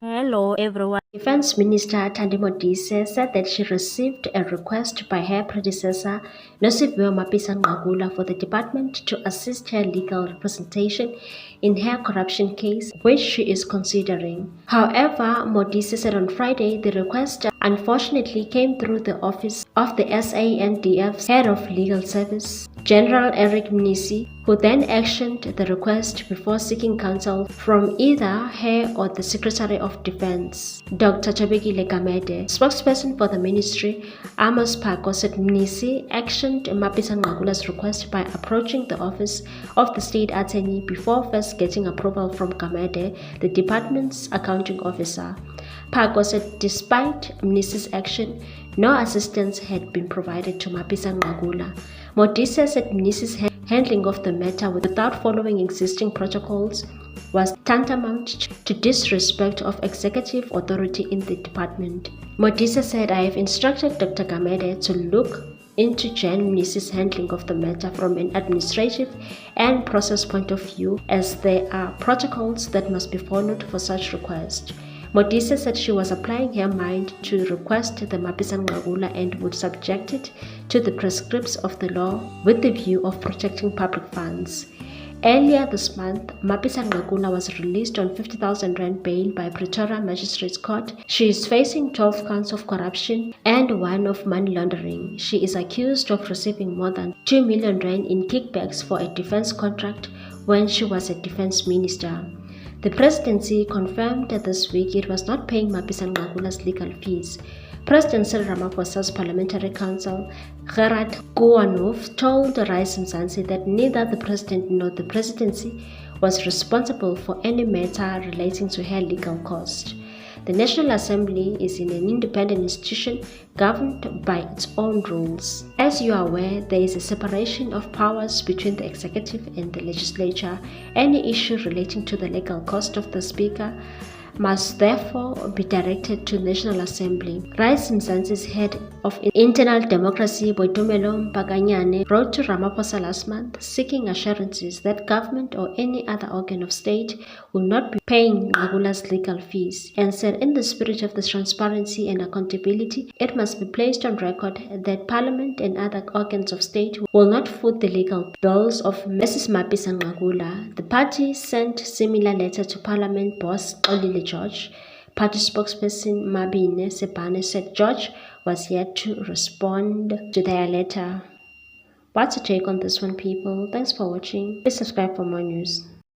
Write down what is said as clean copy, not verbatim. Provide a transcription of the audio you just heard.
Hello everyone. Defense Minister Thandi Modise said that she received a request by her predecessor, Mapisa Nqakula, for the department to assist her legal representation in her corruption case, which she is considering. However, Modise said on Friday the request unfortunately came through the office of the SANDF's head of legal service, General Eric Mnisi, who then actioned the request before seeking counsel from either her or the Secretary of Defense. Dr. Thabekile Gamede, spokesperson for the ministry, Amos Phako, said Mnisi actioned Mapisa Nqakula's request by approaching the office of the state attorney before first getting approval from Gamede, the department's accounting officer. Phako said despite Mnisi's action, no assistance had been provided to Mapisa Nqakula. Modise said Mnisi's handling of the matter without following existing protocols was tantamount to disrespect of executive authority in the department. Modise said, "I have instructed Dr. Gamede to look into Jan Mnisi's handling of the matter from an administrative and process point of view, as there are protocols that must be followed for such request." Modise said she was applying her mind to request the Mapisa Nqakula and would subject it to the prescripts of the law with the view of protecting public funds. Earlier this month, Mapisa Nqakula was released on 50,000 rand bail by Pretoria Magistrates Court. She is facing 12 counts of corruption and 1 of money laundering. She is accused of receiving more than 2 million rand in kickbacks for a defense contract when she was a defense minister. The presidency confirmed this week it was not paying Mapisa Nqakula's legal fees. President Cyril Ramaphosa's parliamentary counsel, Gerard Kouanov, told Rise Mzansi that neither the president nor the presidency was responsible for any matter relating to her legal cost. The National Assembly is an independent institution governed by its own rules. As you are aware, there is a separation of powers between the executive and the legislature. Any issue relating to the legal cost of the speaker must therefore be directed to the National Assembly. Rise Mzansi's head of internal democracy, Boitumelo Mpakanyane, wrote to Ramaphosa last month seeking assurances that government or any other organ of state will not be paying Nqakula's legal fees, and said in the spirit of the transparency and accountability, it must be placed on record that Parliament and other organs of state will not foot the legal bills of Mrs. Mapisa Nqakula. The party sent similar letter to Parliament boss Xolile George. Party spokesperson Mabine Sebane said George was yet to respond to their letter. What's your take on this one, people? Thanks for watching. Please subscribe for more news.